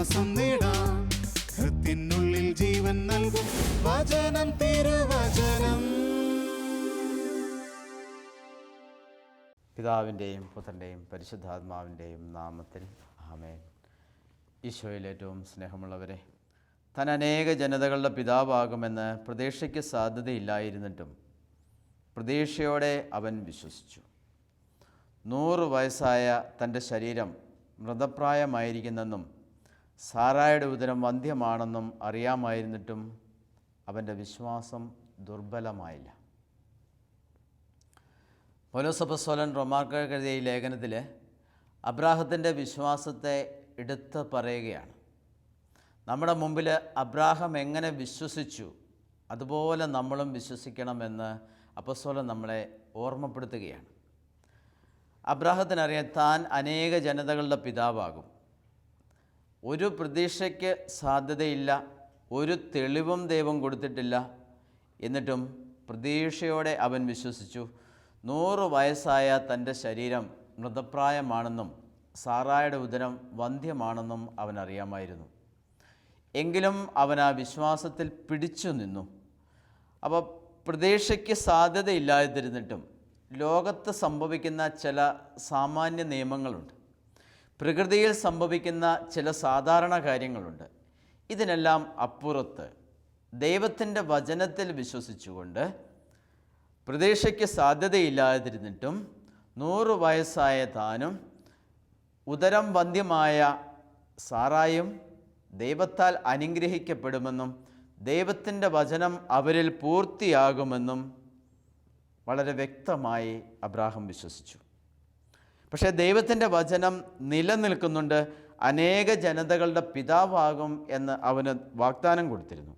വിശ്വാസം നേടാം. ഹൃത്തിനുള്ളിൽ ജീവൻ നൽകും വചനം, തിരുവചനം. പിതാവിൻ്റെയും പുത്രൻ്റെയും പരിശുദ്ധാത്മാവിൻ്റെയും നാമത്തിൽ ആമേൻ. ഈശോയിൽ ഏറ്റവും സ്നേഹമുള്ളവരെ, താൻ അനേക ജനതകളുടെ പിതാവാകുമെന്ന് പ്രതീക്ഷയ്ക്ക് സാധ്യതയില്ലായിരുന്നിട്ടും പ്രതീക്ഷയോടെ അവൻ വിശ്വസിച്ചു. 100 വയസ്സായ തൻ്റെ ശരീരം മൃതപ്രായമായിരിക്കുന്നെന്നും സാറായുടെ ഉദരം വന്ധ്യമാണെന്നും അറിയാമായിരുന്നിട്ടും അവൻ്റെ വിശ്വാസം ദുർബലമായില്ല. പൗലോസ് അപ്പോസ്തലൻ റോമാക്കാർക്ക് എഴുതിയ ഈ ലേഖനത്തിൽ അബ്രാഹത്തിൻ്റെ വിശ്വാസത്തെ എടുത്ത് പറയുകയാണ്. നമ്മുടെ മുമ്പിൽ അബ്രാഹാം എങ്ങനെ വിശ്വസിച്ചു അതുപോലെ നമ്മളും വിശ്വസിക്കണമെന്ന് അപ്പോസ്തലൻ നമ്മളെ ഓർമ്മപ്പെടുത്തുകയാണ്. അബ്രാഹത്തിനറിയാം താൻ അനേക ജനതകളുടെ പിതാവാകും. ഒരു പ്രതീക്ഷയ്ക്ക് സാധ്യതയില്ല, ഒരു തെളിവും ദൈവം കൊടുത്തിട്ടില്ല. എന്നിട്ടും പ്രതീക്ഷയോടെ അവൻ വിശ്വസിച്ചു. 100 വയസ്സായ തൻ്റെ ശരീരം മൃതപ്രായമാണെന്നും സാറായുടെ ഉദരം വന്ധ്യമാണെന്നും അവനറിയാമായിരുന്നു. എങ്കിലും അവൻ ആ വിശ്വാസത്തിൽ പിടിച്ചു നിന്നു. അപ്പോൾ പ്രതീക്ഷയ്ക്ക് സാധ്യതയില്ലാതിരുന്നിട്ടും ലോകത്ത് സംഭവിക്കുന്ന ചില സാമാന്യ നിയമങ്ങളുണ്ട്, പ്രകൃതിയിൽ സംഭവിക്കുന്ന ചില സാധാരണ കാര്യങ്ങളുണ്ട്. ഇതിനെല്ലാം അപ്പുറത്ത് ദൈവത്തിൻ്റെ വചനത്തിൽ വിശ്വസിച്ചുകൊണ്ട് പ്രതീക്ഷയ്ക്ക് സാധ്യതയില്ലാതിരുന്നിട്ടും 100 വയസ്സായ താനും ഉദരം വന്ധ്യമായ സാറായും ദൈവത്താൽ അനുഗ്രഹിക്കപ്പെടുമെന്നും ദൈവത്തിൻ്റെ വചനം അവരിൽ പൂർത്തിയാകുമെന്നും വളരെ വ്യക്തമായി അബ്രാഹാം വിശ്വസിച്ചു. പക്ഷേ ദൈവത്തിൻ്റെ വചനം നിലനിൽക്കുന്നുണ്ട്. അനേക ജനതകളുടെ പിതാവാകും എന്ന് അവന് വാഗ്ദാനം കൊടുത്തിരുന്നു.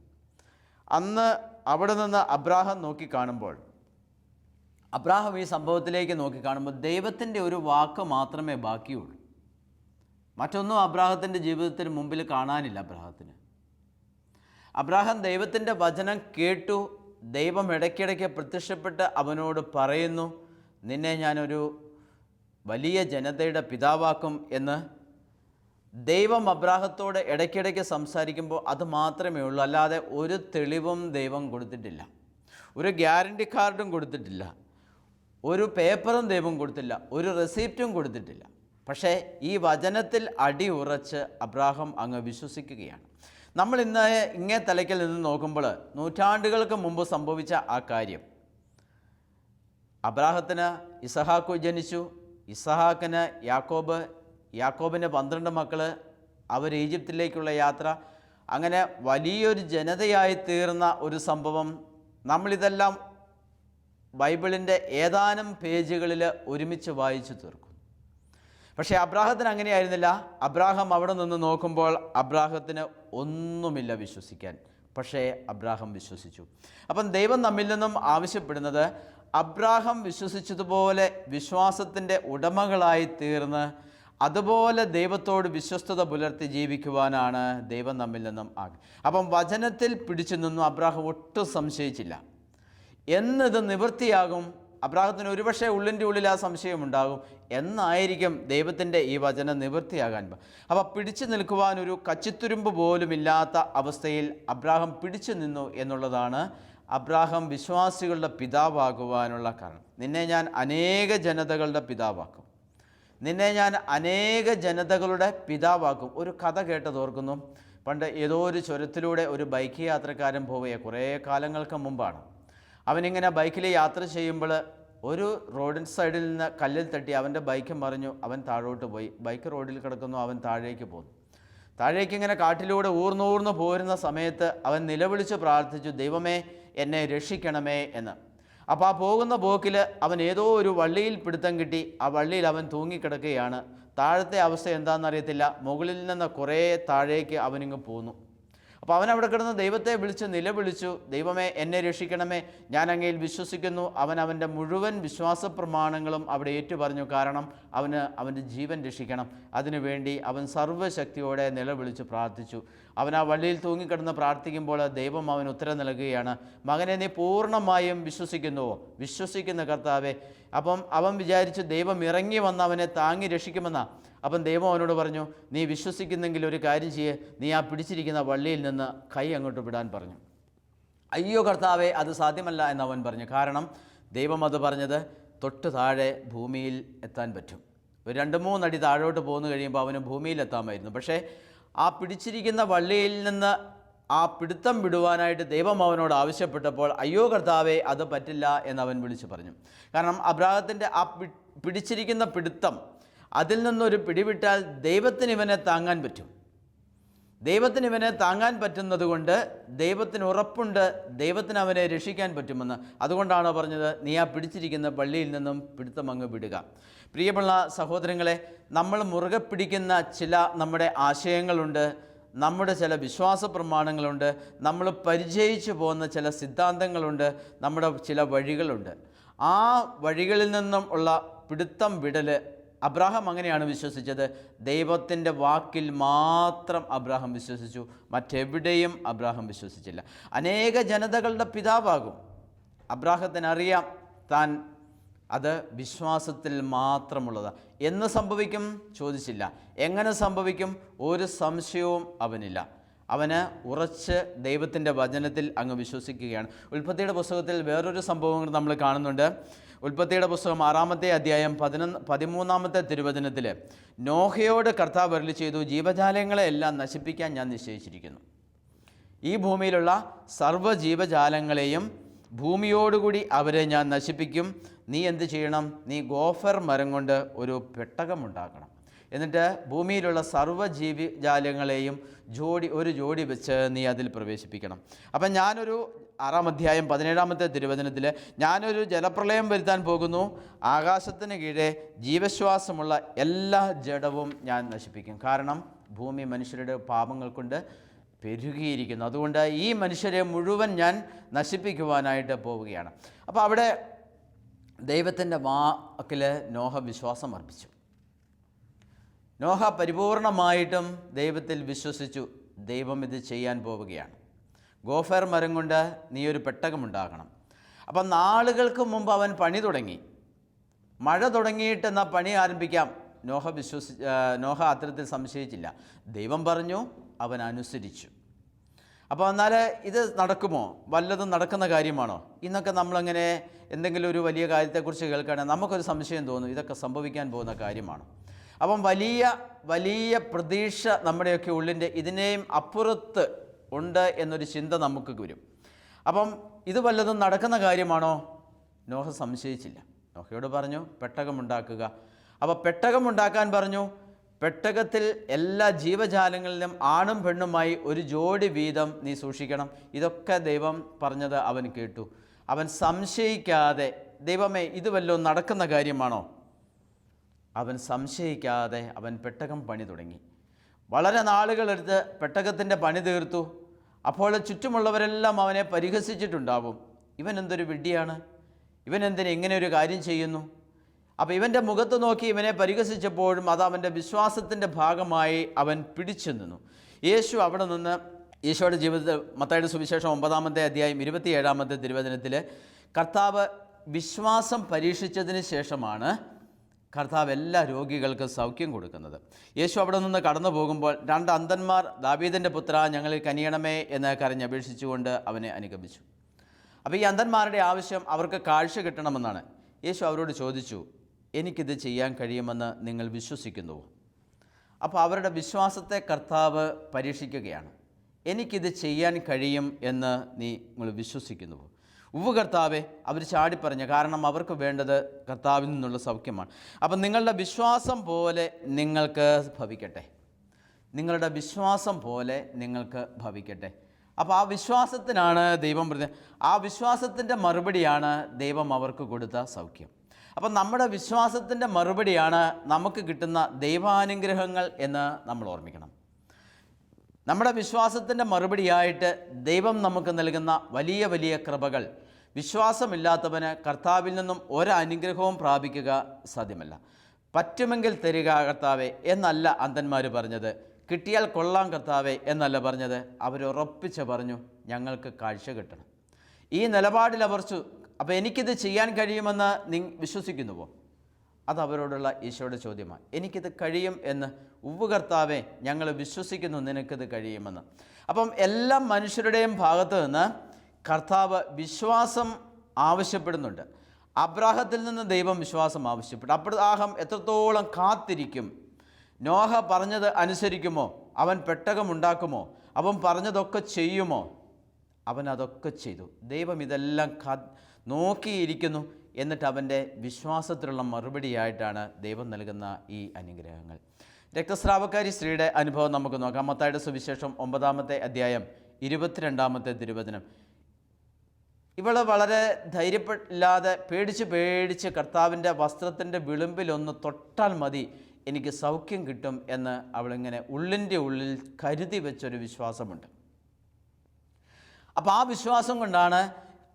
അന്ന് അവിടെ നിന്ന് അബ്രാഹാം നോക്കിക്കാണുമ്പോൾ, അബ്രാഹാം ഈ സംഭവത്തിലേക്ക് നോക്കിക്കാണുമ്പോൾ ദൈവത്തിൻ്റെ ഒരു വാക്ക് മാത്രമേ ബാക്കിയുള്ളൂ. മറ്റൊന്നും അബ്രാഹത്തിൻ്റെ ജീവിതത്തിന് മുമ്പിൽ കാണാനില്ല. അബ്രാഹാം ദൈവത്തിൻ്റെ വചനം കേട്ടു. ദൈവം ഇടയ്ക്കിടയ്ക്ക് പ്രത്യക്ഷപ്പെട്ട് അവനോട് പറയുന്നു, നിന്നെ ഞാനൊരു വലിയ ജനതയുടെ പിതാവാക്കും എന്ന് ദൈവം അബ്രാഹത്തോട് ഇടയ്ക്കിടയ്ക്ക് സംസാരിക്കുമ്പോൾ അത് മാത്രമേ ഉള്ളൂ. അല്ലാതെ ഒരു തെളിവും ദൈവം കൊടുത്തിട്ടില്ല, ഒരു ഗ്യാരണ്ടി കാർഡും കൊടുത്തിട്ടില്ല, ഒരു പേപ്പറും ദൈവം കൊടുത്തില്ല, ഒരു റെസിപ്റ്റും കൊടുത്തിട്ടില്ല. പക്ഷേ ഈ വചനത്തിൽ അടിയുറച്ച് അബ്രാഹാം അങ്ങ് വിശ്വസിക്കുകയാണ്. നമ്മൾ ഇന്ന് ഇങ്ങേ തലയ്ക്കൽ നിന്ന് നോക്കുമ്പോൾ നൂറ്റാണ്ടുകൾക്ക് മുമ്പ് സംഭവിച്ച ആ കാര്യം, അബ്രാഹത്തിന് ഇസഹാക്ക് ജനിച്ചു, ഇസഹാക്കിന് യാക്കോബ്, യാക്കോബിന് 12 മക്കൾ, അവർ ഈജിപ്തിലേക്കുള്ള യാത്ര, അങ്ങനെ വലിയൊരു ജനതയായി തീർന്ന ഒരു സംഭവം. നമ്മളിതെല്ലാം ബൈബിളിൻ്റെ ഏതാനും പേജുകളിൽ ഒരുമിച്ച് വായിച്ചു തീർക്കും. പക്ഷേ അബ്രാഹത്തിന് അങ്ങനെയായിരുന്നില്ല. അബ്രാഹാം അവിടെ നിന്ന് നോക്കുമ്പോൾ അബ്രാഹത്തിന് ഒന്നുമില്ല വിശ്വസിക്കാൻ. പക്ഷേ അബ്രാഹാം വിശ്വസിച്ചു. അപ്പം ദൈവം നമ്മിൽ നിന്നും ആവശ്യപ്പെടുന്നത് അബ്രാഹാം വിശ്വസിച്ചതുപോലെ വിശ്വാസത്തിൻ്റെ ഉടമകളായി തീർന്ന് അതുപോലെ ദൈവത്തോട് വിശ്വസ്തത പുലർത്തി ജീവിക്കുവാനാണ് ദൈവം നമ്മിൽ നിന്നും അപ്പം വചനത്തിൽ പിടിച്ചു നിന്നും അബ്രാഹാം ഒട്ടും സംശയിച്ചില്ല. എന്നിത് നിവൃത്തിയാകും, അബ്രാഹത്തിന് ഒരുപക്ഷെ ഉള്ളിൻ്റെ ഉള്ളിൽ ആ സംശയമുണ്ടാകും, എന്നായിരിക്കും ദൈവത്തിൻ്റെ ഈ വചനം നിവൃത്തിയാകാൻ. അപ്പോൾ പിടിച്ചു നിൽക്കുവാൻ ഒരു കച്ചിത്തുരുമ്പ് പോലുമില്ലാത്ത അവസ്ഥയിൽ അബ്രാഹാം പിടിച്ചു നിന്നു എന്നുള്ളതാണ് അബ്രാഹാം വിശ്വാസികളുടെ പിതാവാകുവാനുള്ള കാരണം. നിന്നെ ഞാൻ അനേക ജനതകളുടെ പിതാവാക്കും, നിന്നെ ഞാൻ അനേക ജനതകളുടെ പിതാവാക്കും. ഒരു കഥ കേട്ടത് ഓർക്കുന്നു. പണ്ട് ഏതോ ഒരു ചുരത്തിലൂടെ ഒരു ബൈക്ക് യാത്രക്കാരൻ പോവുക, കുറേ കാലങ്ങൾക്ക് മുമ്പാണ്. അവനിങ്ങനെ ബൈക്കിൽ യാത്ര ചെയ്യുമ്പോൾ ഒരു റോഡിൻ സൈഡിൽ നിന്ന് കല്ലിൽ തട്ടി അവൻ്റെ ബൈക്ക് മറിഞ്ഞു. അവൻ താഴോട്ട് പോയി. ബൈക്ക് റോഡിൽ കിടക്കുന്നു, അവൻ താഴേക്ക് പോന്നു. താഴേക്ക് ഇങ്ങനെ കാട്ടിലൂടെ ഊർന്നൂർന്ന് പോരുന്ന സമയത്ത് അവൻ നിലവിളിച്ച് പ്രാർത്ഥിച്ചു, ദൈവമേ എന്നെ രക്ഷിക്കണമേ എന്ന്. അപ്പോൾ ആ പോകുന്ന പോക്കിൽ അവൻ ഏതോ ഒരു വള്ളിയിൽ പിടുത്തം കിട്ടി. ആ വള്ളിയിൽ അവൻ തൂങ്ങിക്കിടക്കുകയാണ്. താഴത്തെ അവസ്ഥ എന്താണെന്നറിയത്തില്ല. മുകളിൽ നിന്ന് കുറേ താഴേക്ക് അവനിങ്ങ് പോന്നു. അപ്പോൾ അവൻ അവിടെ കിടന്ന് ദൈവത്തെ വിളിച്ച് നിലവിളിച്ചു, ദൈവമേ എന്നെ രക്ഷിക്കണമേ, ഞാൻ അങ്ങയിൽ വിശ്വസിക്കുന്നു. അവൻ്റെ മുഴുവൻ വിശ്വാസ പ്രമാണങ്ങളും അവിടെ ഏറ്റുപറഞ്ഞു. കാരണം അവൻ്റെ ജീവൻ രക്ഷിക്കണം. അതിനുവേണ്ടി അവൻ സർവ്വശക്തിയോടെ നിലവിളിച്ച് പ്രാർത്ഥിച്ചു. അവൻ ആ വള്ളിയിൽ തൂങ്ങിക്കിടന്ന് പ്രാർത്ഥിക്കുമ്പോൾ ദൈവം അവന് ഉത്തരം നൽകുകയാണ്, മകനെ നീ പൂർണ്ണമായും വിശ്വസിക്കുന്നുവോ? വിശ്വസിക്കുന്ന കർത്താവേ. അപ്പം അവൻ വിചാരിച്ചു ദൈവം ഇറങ്ങി വന്ന് അവനെ താങ്ങി രക്ഷിക്കുമെന്നാണ്. അപ്പം ദൈവം അവനോട് പറഞ്ഞു, നീ വിശ്വസിക്കുന്നെങ്കിൽ ഒരു കാര്യം ചെയ്യേ, നീ ആ പിടിച്ചിരിക്കുന്ന വള്ളിയിൽ നിന്ന് കൈ അങ്ങോട്ട് വിടാൻ പറഞ്ഞു. അയ്യോ കർത്താവേ, അത് സാധ്യമല്ല എന്നവൻ പറഞ്ഞു. കാരണം ദൈവം അത് പറഞ്ഞത് തൊട്ട് താഴെ ഭൂമിയിൽ എത്താൻ പറ്റും. ഒരു 2-3 അടി താഴോട്ട് പോന്നു കഴിയുമ്പോൾ അവന് ഭൂമിയിലെത്താമായിരുന്നു. പക്ഷേ ആ പിടിച്ചിരിക്കുന്ന വള്ളിയിൽ നിന്ന് ആ പിടുത്തം വിടുവാനായിട്ട് ദൈവം അവനോട് ആവശ്യപ്പെട്ടപ്പോൾ അയ്യോ കർത്താവേ, അത് പറ്റില്ല എന്നവൻ വിളിച്ചു പറഞ്ഞു. കാരണം അബ്രാഹത്തിൻ്റെ ആ പിടിച്ചിരിക്കുന്ന പിടുത്തം, അതിൽ നിന്നൊരു പിടിവിട്ടാൽ ദൈവത്തിന് ഇവനെ താങ്ങാൻ പറ്റും. ദൈവത്തിന് ഇവനെ താങ്ങാൻ പറ്റുന്നത് കൊണ്ട് ദൈവത്തിന് ഉറപ്പുണ്ട്, ദൈവത്തിന് അവനെ രക്ഷിക്കാൻ പറ്റുമെന്ന്. അതുകൊണ്ടാണ് പറഞ്ഞത്, നീ ആ പിടിച്ചിരിക്കുന്ന വള്ളിയിൽ നിന്നും പിടുത്തം അങ്ങ് വിടുക. പ്രിയമുള്ള സഹോദരങ്ങളെ, നമ്മൾ മുറുകെ പിടിക്കുന്ന ചില നമ്മുടെ ആശയങ്ങളുണ്ട്, നമ്മുടെ ചില വിശ്വാസ പ്രമാണങ്ങളുണ്ട്, നമ്മൾ പരിചയിച്ചു പോകുന്ന ചില സിദ്ധാന്തങ്ങളുണ്ട്, നമ്മുടെ ചില വഴികളുണ്ട്. ആ വഴികളിൽ നിന്നും ഉള്ള പിടുത്തം വിടൽ അബ്രാഹാം അങ്ങനെയാണ് വിശ്വസിച്ചത്. ദൈവത്തിൻ്റെ വാക്കിൽ മാത്രം അബ്രാഹാം വിശ്വസിച്ചു, മറ്റെവിടെയും അബ്രാഹാം വിശ്വസിച്ചില്ല. അനേക ജനതകളുടെ പിതാവാകും അബ്രാഹത്തിനറിയാം താൻ അത് വിശ്വാസത്തിൽ മാത്രമുള്ളതാണ്. എന്ന് സംഭവിക്കും ചോദിച്ചില്ല, എങ്ങനെ സംഭവിക്കും ഒരു സംശയവും അവനില്ല. അവന് ഉറച്ച് ദൈവത്തിൻ്റെ വചനത്തിൽ അങ്ങ് വിശ്വസിക്കുകയാണ്. ഉൽപ്പത്തിയുടെ പുസ്തകത്തിൽ വേറൊരു സംഭവം നമ്മൾ കാണുന്നുണ്ട്. ഉൽപ്പത്തിയുടെ പുസ്തകം 6-ാമത്തെ അധ്യായം 13-ാമത്തെ തിരുവചനത്തിൽ നോഹയോട് കർത്താവ് അരുളി ചെയ്തു, ജീവജാലങ്ങളെ എല്ലാം നശിപ്പിക്കാൻ ഞാൻ നിശ്ചയിച്ചിരിക്കുന്നു. ഈ ഭൂമിയിലുള്ള സർവ്വജീവജാലങ്ങളെയും ഭൂമിയോടുകൂടി അവരെ ഞാൻ നശിപ്പിക്കും. നീ എന്ത് ചെയ്യണം? നീ ഗോഫർ മരം കൊണ്ട് ഒരു പെട്ടകമുണ്ടാക്കണം. എന്നിട്ട് ഭൂമിയിലുള്ള സർവ്വജീവജാലങ്ങളെയും ഒരു ജോഡി വെച്ച് നീ അതിൽ പ്രവേശിപ്പിക്കണം. അപ്പം ഞാനൊരു 6-ാം അധ്യായം 17-ാമത്തെ തിരുവചനത്തിൽ ഞാനൊരു ജലപ്രളയം വരുത്താൻ പോകുന്നു. ആകാശത്തിന് കീഴെ ജീവശ്വാസമുള്ള എല്ലാ ജഡവും ഞാൻ നശിപ്പിക്കും. കാരണം ഭൂമി മനുഷ്യരുടെ പാപങ്ങൾ കൊണ്ട് പെരുകിയിരിക്കുന്നു. അതുകൊണ്ട് ഈ മനുഷ്യരെ മുഴുവൻ ഞാൻ നശിപ്പിക്കുവാനായിട്ട് പോവുകയാണ്. അപ്പോൾ അവിടെ ദൈവത്തിൻ്റെ വാക്കിൽ നോഹ വിശ്വാസം അർപ്പിച്ചു. നോഹ പരിപൂർണമായിട്ടും ദൈവത്തിൽ വിശ്വസിച്ചു. ദൈവം ഇത് ചെയ്യാൻ പോവുകയാണ്. ഗോഫർ മരം കൊണ്ട് നീ ഒരു പെട്ടകമുണ്ടാക്കണം. അപ്പം നാളുകൾക്ക് മുമ്പ് അവൻ പണി തുടങ്ങി. മഴ തുടങ്ങിയിട്ട് എന്നാൽ പണി ആരംഭിക്കാം. നോഹ അത്തരത്തിൽ സംശയിച്ചില്ല. ദൈവം പറഞ്ഞു, അവൻ അനുസരിച്ചു. അപ്പോൾ എന്നാൽ ഇത് നടക്കുമോ? വല്ലതും നടക്കുന്ന കാര്യമാണോ? ഇന്നൊക്കെ നമ്മളങ്ങനെ എന്തെങ്കിലും ഒരു വലിയ കാര്യത്തെക്കുറിച്ച് കേൾക്കുകയാണെങ്കിൽ നമുക്കൊരു സംശയം തോന്നും, ഇതൊക്കെ സംഭവിക്കാൻ പോകുന്ന കാര്യമാണ്. അപ്പം വലിയ വലിയ പ്രതീക്ഷ നമ്മുടെയൊക്കെ ഉള്ളിൻ്റെ ഇതിനെയും അപ്പുറത്ത് ഉണ്ട് എന്നൊരു ചിന്ത നമുക്ക് വരും. അപ്പം ഇത് വല്ലതും നടക്കുന്ന കാര്യമാണോ? നോഹ സംശയിച്ചില്ല. നോഹയോട് പറഞ്ഞു പെട്ടകമുണ്ടാക്കുക. അപ്പോൾ പെട്ടകമുണ്ടാക്കാൻ പറഞ്ഞു. പെട്ടകത്തിൽ എല്ലാ ജീവജാലങ്ങളിലും ആണും പെണ്ണുമായി ഒരു ജോഡി വീതം നീ സൂക്ഷിക്കണം. ഇതൊക്കെ ദൈവം പറഞ്ഞത് അവൻ കേട്ടു. അവൻ സംശയിക്കാതെ, ദൈവമേ ഇത് വല്ലതും നടക്കുന്ന കാര്യമാണോ? അവൻ സംശയിക്കാതെ അവൻ പെട്ടകം പണി തുടങ്ങി. വളരെ നാളുകളെടുത്ത് പെട്ടകത്തിൻ്റെ പണി തീർത്തു. അപ്പോൾ ചുറ്റുമുള്ളവരെല്ലാം അവനെ പരിഹസിച്ചിട്ടുണ്ടാവും. ഇവൻ എന്തൊരു വിഡ്ഢിയാണ്, ഇവൻ എന്തിന് ഇങ്ങനെ ഒരു കാര്യം ചെയ്യുന്നു. അപ്പോൾ ഇവൻ്റെ മുഖത്ത് നോക്കി ഇവനെ പരിഹസിച്ചപ്പോഴും അത് അവൻ്റെ വിശ്വാസത്തിൻ്റെ ഭാഗമായി അവൻ പിടിച്ചു നിന്നു. യേശു അവിടെ നിന്ന് ഈശോയുടെ ജീവിതത്തിൽ മത്തായിയുടെ സുവിശേഷം 9-ാമത്തെ അധ്യായം 27-ാമത്തെ തിരുവചനത്തിൽ കർത്താവ് വിശ്വാസം പരീക്ഷിച്ചതിന് ശേഷമാണ് കർത്താവ് എല്ലാ രോഗികൾക്കും സൗഖ്യം കൊടുക്കുന്നത്. യേശു അവിടെ നിന്ന് കടന്നു പോകുമ്പോൾ 2 അന്ധന്മാർ ദാവീദിൻ്റെ പുത്ര ഞങ്ങളിൽ കനിയണമേ എന്ന് കരഞ്ഞപേക്ഷിച്ചുകൊണ്ട് അവനെ അനുഗമിച്ചു. അപ്പോൾ ഈ അന്ധന്മാരുടെ ആവശ്യം അവർക്ക് കാഴ്ച കിട്ടണമെന്നാണ്. യേശു അവരോട് ചോദിച്ചു, എനിക്കിത് ചെയ്യാൻ കഴിയുമെന്ന് നിങ്ങൾ വിശ്വസിക്കുന്നുവോ? അപ്പോൾ അവരുടെ വിശ്വാസത്തെ കർത്താവ് പരീക്ഷിക്കുകയാണ്. എനിക്കിത് ചെയ്യാൻ കഴിയും എന്ന് നിങ്ങൾ വിശ്വസിക്കുന്നുവോ? ഉവ്വ് കർത്താവെ, അവർ ചാടിപ്പറഞ്ഞു. കാരണം അവർക്ക് വേണ്ടത് കർത്താവിൽ നിന്നുള്ള സൗഖ്യമാണ്. അപ്പം നിങ്ങളുടെ വിശ്വാസം പോലെ നിങ്ങൾക്ക് ഭവിക്കട്ടെ. നിങ്ങളുടെ വിശ്വാസം പോലെ നിങ്ങൾക്ക് ഭവിക്കട്ടെ. അപ്പോൾ ആ വിശ്വാസത്തിനാണ് ദൈവം പറഞ്ഞത്. ആ വിശ്വാസത്തിൻ്റെ മറുപടിയാണ് ദൈവം അവർക്ക് കൊടുത്ത സൗഖ്യം. അപ്പം നമ്മുടെ വിശ്വാസത്തിൻ്റെ മറുപടിയാണ് നമുക്ക് കിട്ടുന്ന ദൈവാനുഗ്രഹങ്ങൾ എന്ന് നമ്മൾ ഓർമ്മിക്കണം. നമ്മുടെ വിശ്വാസത്തിൻ്റെ മറുപടിയായിട്ട് ദൈവം നമുക്ക് നൽകുന്ന വലിയ വലിയ കൃപകൾ വിശ്വാസമില്ലാത്തവന് കർത്താവിൽ നിന്നും ഒരനുഗ്രഹവും പ്രാപിക്കുക സാധ്യമല്ല. പറ്റുമെങ്കിൽ തരിക കർത്താവെ എന്നല്ല അന്ധന്മാർ പറഞ്ഞത്. കിട്ടിയാൽ കൊള്ളാം കർത്താവെ എന്നല്ല പറഞ്ഞത്. അവരുറപ്പിച്ച് പറഞ്ഞു, ഞങ്ങൾക്ക് കാഴ്ച കിട്ടണം. ഈ നിലപാടിൽ അവർ അപ്പോൾ എനിക്കിത് ചെയ്യാൻ കഴിയുമെന്ന് വിശ്വസിക്കുന്നുവോ? അത് അവരോടുള്ള ഈശോയുടെ ചോദ്യമാണ്. എനിക്കിത് കഴിയും എന്ന് കർത്താവേ, ഞങ്ങൾ വിശ്വസിക്കുന്നു നിനക്കിത് കഴിയുമെന്ന്. അപ്പം എല്ലാ മനുഷ്യരുടെയും ഭാഗത്ത് നിന്ന് കർത്താവ് വിശ്വാസം ആവശ്യപ്പെടുന്നുണ്ട്. അബ്രാഹത്തിൽ നിന്ന് ദൈവം വിശ്വാസം ആവശ്യപ്പെട്ടു. അബ്രാഹാം എത്രത്തോളം കാത്തിരിക്കും? നോഹ പറഞ്ഞത് അനുസരിക്കുമോ? അവൻ പെട്ടകമുണ്ടാക്കുമോ? അവൻ പറഞ്ഞതൊക്കെ ചെയ്യുമോ? അവൻ അതൊക്കെ ചെയ്തു. ദൈവം ഇതെല്ലാം നോക്കിയിരിക്കുന്നു. എന്നിട്ട് അവൻ്റെ വിശ്വാസത്തിലുള്ള മറുപടിയായിട്ടാണ് ദൈവം നൽകുന്ന ഈ അനുഗ്രഹങ്ങൾ. രക്തസ്രാവക്കാരി സ്ത്രീയുടെ അനുഭവം നമുക്ക് നോക്കാം. മത്തായിയുടെ സുവിശേഷം 9-ാമത്തെ അധ്യായം 22-ാമത്തെ തിരുവചനം. ഇവൾ വളരെ ധൈര്യമില്ലാതെ പേടിച്ച് കർത്താവിൻ്റെ വസ്ത്രത്തിൻ്റെ വിളിമ്പിലൊന്ന് തൊട്ടാൽ മതി, എനിക്ക് സൗഖ്യം കിട്ടും എന്ന് അവളിങ്ങനെ ഉള്ളിൻ്റെ ഉള്ളിൽ കരുതി വെച്ചൊരു വിശ്വാസമുണ്ട്. അപ്പോൾ ആ വിശ്വാസം കൊണ്ടാണ്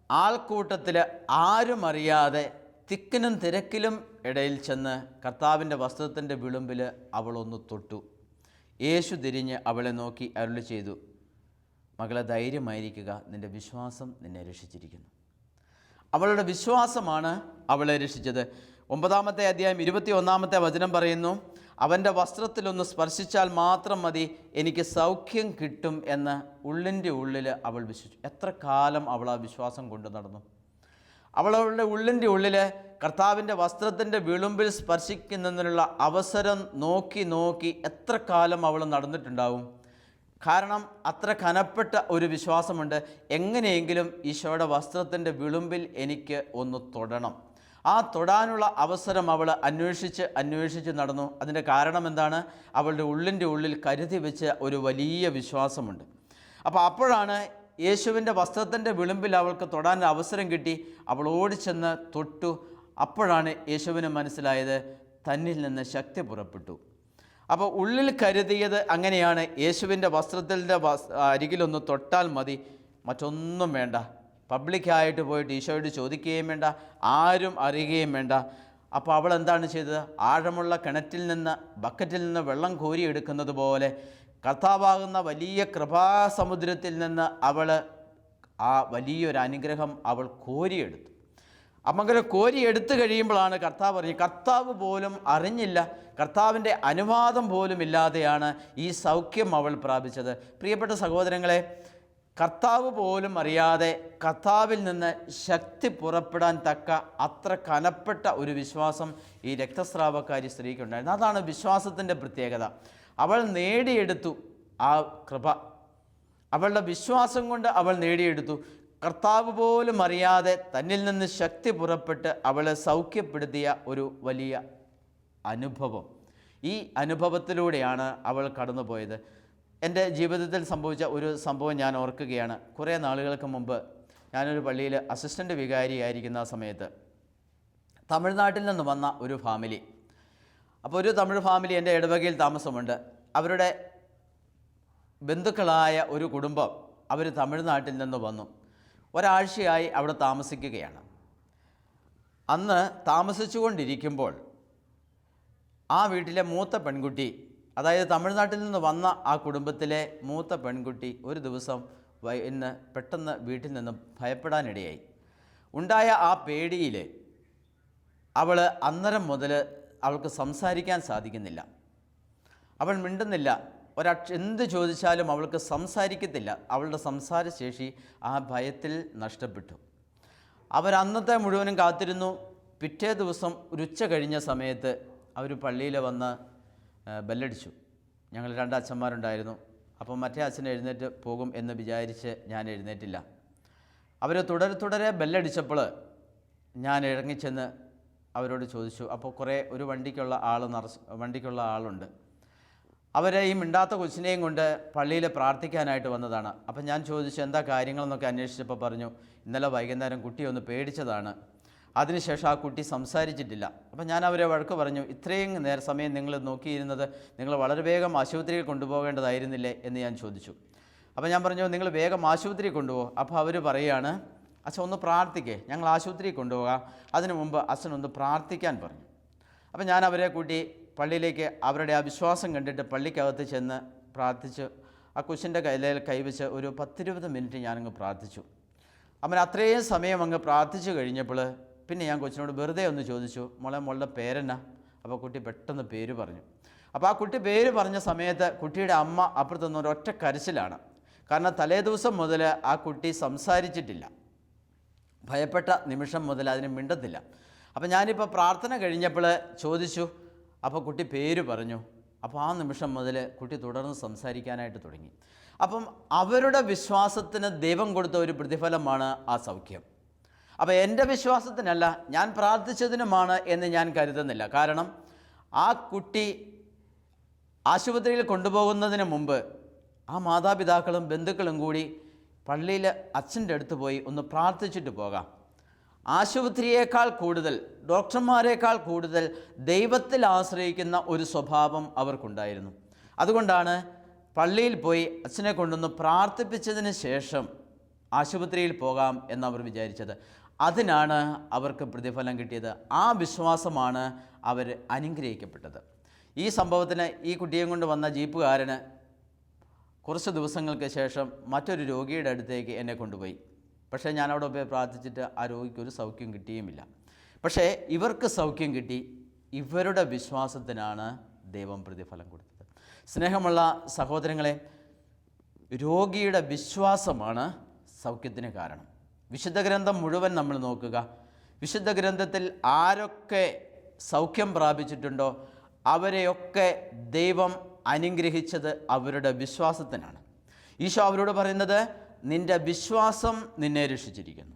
ആൾക്കൂട്ടത്തിൽ ആരും അറിയാതെ തിക്കിനും തിരക്കിലും ഇടയിൽ ചെന്ന് കർത്താവിൻ്റെ വസ്ത്രത്തിൻ്റെ വിളിമ്പിൽ അവളൊന്ന് തൊട്ടു. യേശു തിരിഞ്ഞ് അവളെ നോക്കി അരുളി ചെയ്തു, മകളെ ധൈര്യമായിരിക്കുക, നിൻ്റെ വിശ്വാസം നിന്നെ രക്ഷിച്ചിരിക്കുന്നു. അവളുടെ വിശ്വാസമാണ് അവളെ രക്ഷിച്ചത്. 9-ാമത്തെ അധ്യായം 21-ാമത്തെ വചനം പറയുന്നു, അവൻ്റെ വസ്ത്രത്തിലൊന്ന് സ്പർശിച്ചാൽ മാത്രം മതി, എനിക്ക് സൗഖ്യം കിട്ടും എന്ന് ഉള്ളിൻ്റെ ഉള്ളിൽ അവൾ വിശ്വസിച്ചു. എത്ര കാലം അവൾ ആ വിശ്വാസം കൊണ്ട് നടന്നു? അവളുടെ ഉള്ളിൻ്റെ ഉള്ളിൽ കർത്താവിൻ്റെ വസ്ത്രത്തിൻ്റെ വിളുമ്പിൽ സ്പർശിക്കുന്നതിനുള്ള അവസരം നോക്കി എത്ര കാലം അവൾ നടന്നിട്ടുണ്ടാവും? കാരണം അത്ര കനപ്പെട്ട ഒരു വിശ്വാസമുണ്ട്. എങ്ങനെയെങ്കിലും ഈശോയുടെ വസ്ത്രത്തിൻ്റെ വിളുമ്പിൽ എനിക്ക് ഒന്ന് തൊടണം. ആ തൊടാനുള്ള അവസരം അവൾ അന്വേഷിച്ച് നടന്നു. അതിൻ്റെ കാരണം എന്താണ്? അവളുടെ ഉള്ളിൻ്റെ ഉള്ളിൽ കരുതി വെച്ച ഒരു വലിയ വിശ്വാസമുണ്ട്. അപ്പോഴാണ് യേശുവിൻ്റെ വസ്ത്രത്തിൻ്റെ വിളിമ്പിൽ അവൾക്ക് തൊടാൻ അവസരം കിട്ടി. അവൾ ഓടിച്ചെന്ന് തൊട്ടു. അപ്പോഴാണ് യേശുവിന് മനസ്സിലായത്, തന്നിൽ നിന്ന് ശക്തി പുറപ്പെട്ടു. അപ്പോൾ ഉള്ളിൽ കരുതിയത് അങ്ങനെയാണ്, യേശുവിൻ്റെ വസ്ത്രത്തിൻ്റെ അരികിലൊന്ന് തൊട്ടാൽ മതി, മറ്റൊന്നും വേണ്ട. പബ്ലിക്കായിട്ട് പോയിട്ട് ഈശോയോട് ചോദിക്കുകയും വേണ്ട, ആരും അറിയുകയും വേണ്ട. അപ്പോൾ അവൾ എന്താണ് ചെയ്തത്? ആഴമുള്ള കിണറ്റിൽ നിന്ന് ബക്കറ്റിൽ നിന്ന് വെള്ളം കോരിയെടുക്കുന്നത് പോലെ കർത്താവാകുന്ന വലിയ കൃപാസമുദ്രത്തിൽ നിന്ന് അവൾ ആ വലിയൊരു അനുഗ്രഹം അവൾ കോരിയെടുത്തു. അങ്ങനെ കോരിയെടുത്ത് കഴിയുമ്പോഴാണ് കർത്താവ് അറിഞ്ഞത്. കർത്താവ് പോലും അറിഞ്ഞില്ല, കർത്താവിൻ്റെ അനുവാദം പോലും ഇല്ലാതെയാണ് ഈ സൗഖ്യം അവൾ പ്രാപിച്ചത്. പ്രിയപ്പെട്ട സഹോദരങ്ങളെ, കർത്താവ് പോലും അറിയാതെ കർത്താവിൽ നിന്ന് ശക്തി പുറപ്പെടാൻ തക്ക അത്ര കനപ്പെട്ട ഒരു വിശ്വാസം ഈ രക്തസ്രാവക്കാരി സ്ത്രീക്കുണ്ടായിരുന്നു. അതാണ് വിശ്വാസത്തിൻ്റെ പ്രത്യേകത. അവൾ നേടിയെടുത്തു ആ കൃപ. അവളുടെ വിശ്വാസം കൊണ്ട് അവൾ നേടിയെടുത്തു. കർത്താവ് പോലും അറിയാതെ തന്നിൽ നിന്ന് ശക്തി പുറപ്പെട്ട് അവളെ സൗഖ്യപ്പെടുത്തിയ ഒരു വലിയ അനുഭവം. ഈ അനുഭവത്തിലൂടെയാണ് അവൾ കടന്നുപോയത്. എൻ്റെ ജീവിതത്തിൽ സംഭവിച്ച ഒരു സംഭവം ഞാൻ ഓർക്കുകയാണ്. കുറേ നാളുകൾക്ക് മുമ്പ് ഞാനൊരു പള്ളിയിൽ അസിസ്റ്റൻ്റ് വികാരിയായിരിക്കുന്ന സമയത്ത് തമിഴ്നാട്ടിൽ നിന്ന് വന്ന ഒരു ഫാമിലി, അപ്പോൾ ഒരു തമിഴ് ഫാമിലി എൻ്റെ ഇടവകയിൽ താമസമുണ്ട്. അവരുടെ ബന്ധുക്കളായ ഒരു കുടുംബം അവർ തമിഴ്നാട്ടിൽ നിന്ന് വന്നു. ഒരാഴ്ചയായി അവിടെ താമസിക്കുകയാണ്. അന്ന് താമസിച്ചുകൊണ്ടിരിക്കുമ്പോൾ ആ വീട്ടിലെ മൂത്ത പെൺകുട്ടി, അതായത് തമിഴ്നാട്ടിൽ നിന്ന് വന്ന ആ കുടുംബത്തിലെ മൂത്ത പെൺകുട്ടി ഒരു ദിവസം ഇന്ന് പെട്ടെന്ന് വീട്ടിൽ നിന്ന് ഭയപ്പെടാനിടയായി. ഉണ്ടായ ആ പേടിയിൽ അവൾ അന്നേരം മുതൽ അവൾക്ക് സംസാരിക്കാൻ സാധിക്കുന്നില്ല. അവൾ മിണ്ടുന്നില്ല. എന്ത് ചോദിച്ചാലും അവൾക്ക് സംസാരിക്കത്തില്ല. അവളുടെ സംസാരശേഷി ആ ഭയത്തിൽ നഷ്ടപ്പെട്ടു. അവരന്നത്തെ മുഴുവനും കാത്തിരുന്നു. പിറ്റേ ദിവസം ഒരു ഉച്ച കഴിഞ്ഞ സമയത്ത് അവർ പള്ളിയിൽ വന്ന് ബെല്ലടിച്ചു. ഞങ്ങൾ 2 അച്ഛന്മാരുണ്ടായിരുന്നു. അപ്പം മറ്റേ അച്ഛൻ എഴുന്നേറ്റ് പോകും എന്ന് വിചാരിച്ച് ഞാൻ എഴുന്നേറ്റില്ല. അവർ തുടരെ ബെല്ലടിച്ചപ്പോൾ ഞാൻ ഇറങ്ങിച്ചെന്ന് അവരോട് ചോദിച്ചു. അപ്പോൾ ഒരു വണ്ടിക്കുള്ള ആളുണ്ട്. അവരെ ഈ മിണ്ടാത്ത കൊച്ചിനെയും കൊണ്ട് പള്ളിയിൽ പ്രാർത്ഥിക്കാനായിട്ട് വന്നതാണ്. അപ്പം ഞാൻ ചോദിച്ചു എന്താ കാര്യങ്ങളെന്നൊക്കെ അന്വേഷിച്ചപ്പോൾ പറഞ്ഞു, ഇന്നലെ വൈകുന്നേരം കുട്ടി ഒന്ന് പേടിച്ചതാണ്, അതിനുശേഷം ആ കുട്ടി സംസാരിച്ചിട്ടില്ല. അപ്പം ഞാൻ അവരെ വഴക്ക് പറഞ്ഞു, ഇത്രയും സമയം നിങ്ങൾ നോക്കിയിരുന്നത് നിങ്ങൾ വളരെ വേഗം ആശുപത്രിയിൽ കൊണ്ടുപോകേണ്ടതായിരുന്നില്ലേ എന്ന് ഞാൻ ചോദിച്ചു. അപ്പോൾ ഞാൻ പറഞ്ഞു നിങ്ങൾ വേഗം ആശുപത്രിയിൽ കൊണ്ടുപോകും. അപ്പോൾ അവർ പറയുകയാണ്, അച്ഛൻ ഒന്ന് പ്രാർത്ഥിക്കേ, ഞങ്ങൾ ആശുപത്രിയിൽ കൊണ്ടുപോകാം, അതിനു മുമ്പ് അച്ഛനൊന്ന് പ്രാർത്ഥിക്കാൻ പറഞ്ഞു. അപ്പം ഞാൻ അവരെ കൂട്ടി പള്ളിയിലേക്ക് അവരുടെ ആ വിശ്വാസം കണ്ടിട്ട് പള്ളിക്കകത്ത് ചെന്ന് പ്രാർത്ഥിച്ചു. ആ കൊച്ചിൻ്റെ കയ്യിൽ കൈവച്ച് ഒരു 10-20 മിനിറ്റ് ഞാനങ്ങ് പ്രാർത്ഥിച്ചു. അവൻ അത്രയും സമയം അങ്ങ് പ്രാർത്ഥിച്ചു കഴിഞ്ഞപ്പോൾ പിന്നെ ഞാൻ കൊച്ചിനോട് വെറുതെ ഒന്ന് ചോദിച്ചു, മോളുടെ പേരെന്നാ? അപ്പോൾ കുട്ടി പെട്ടെന്ന് പേര് പറഞ്ഞു. അപ്പോൾ ആ കുട്ടി പേര് പറഞ്ഞ സമയത്ത് കുട്ടിയുടെ അമ്മ അപ്പുറത്ത് നിന്ന് ഒരൊറ്റ കരച്ചിലാണ്. കാരണം തലേദിവസം മുതൽ ആ കുട്ടി സംസാരിച്ചിട്ടില്ല. ഭയപ്പെട്ട നിമിഷം മുതൽ അതിന് മിണ്ടത്തില്ല. അപ്പം ഞാനിപ്പോൾ പ്രാർത്ഥന കഴിഞ്ഞപ്പോൾ ചോദിച്ചു, അപ്പോൾ കുട്ടി പേര് പറഞ്ഞു. അപ്പോൾ ആ നിമിഷം മുതൽ കുട്ടി തുടർന്ന് സംസാരിക്കാനായിട്ട് തുടങ്ങി. അപ്പം അവരുടെ വിശ്വാസത്തിന് ദൈവം കൊടുത്ത ഒരു പ്രതിഫലമാണ് ആ സൗഖ്യം. അപ്പോൾ എൻ്റെ വിശ്വാസത്തിനല്ല, ഞാൻ പ്രാർത്ഥിച്ചതിനുമാണ് എന്ന് ഞാൻ കരുതുന്നില്ല. കാരണം ആ കുട്ടി ആശുപത്രിയിൽ കൊണ്ടുപോകുന്നതിന് മുമ്പ് ആ മാതാപിതാക്കളും ബന്ധുക്കളും കൂടി പള്ളിയിൽ അച്ഛൻ്റെ അടുത്ത് പോയി ഒന്ന് പ്രാർത്ഥിച്ചിട്ട് പോകാം. ആശുപത്രിയേക്കാൾ കൂടുതൽ, ഡോക്ടർമാരെക്കാൾ കൂടുതൽ ദൈവത്തിൽ ആശ്രയിക്കുന്ന ഒരു സ്വഭാവം അവർക്കുണ്ടായിരുന്നു. അതുകൊണ്ടാണ് പള്ളിയിൽ പോയി അച്ഛനെ കൊണ്ടൊന്ന് പ്രാർത്ഥിപ്പിച്ചതിന് ശേഷം ആശുപത്രിയിൽ പോകാം എന്നവർ വിചാരിച്ചത്. അതിനാണ് അവർക്ക് പ്രതിഫലം കിട്ടിയത്. ആ വിശ്വാസമാണ് അവർ അനുഗ്രഹിക്കപ്പെട്ടത്. ഈ സംഭവത്തിന് ഈ കുട്ടിയെ കൊണ്ട് വന്ന ജീപ്പുകാരന് കുറച്ച് ദിവസങ്ങൾക്ക് ശേഷം മറ്റൊരു രോഗിയുടെ അടുത്തേക്ക് എന്നെ കൊണ്ടുപോയി. പക്ഷേ ഞാൻ അവിടെ പോയി പ്രാർത്ഥിച്ചിട്ട് ആ രോഗിക്ക് ഒരു സൗഖ്യം കിട്ടിയുമില്ല. പക്ഷേ ഇവർക്ക് സൗഖ്യം കിട്ടി. ഇവരുടെ വിശ്വാസത്തിനാണ് ദൈവം പ്രതിഫലം കൊടുത്തത്. സ്നേഹമുള്ള സഹോദരങ്ങളെ, രോഗിയുടെ വിശ്വാസമാണ് സൗഖ്യത്തിന് കാരണം. വിശുദ്ധ ഗ്രന്ഥം മുഴുവൻ നമ്മൾ നോക്കുക. വിശുദ്ധ ഗ്രന്ഥത്തിൽ ആരൊക്കെ സൗഖ്യം പ്രാപിച്ചിട്ടുണ്ടോ അവരെയൊക്കെ ദൈവം അനുഗ്രഹിച്ചത് അവരുടെ വിശ്വാസത്തിനാണ്. ഈശോ അവരോട് പറയുന്നത്, നിൻ്റെ വിശ്വാസം നിന്നെ രക്ഷിച്ചിരിക്കുന്നു.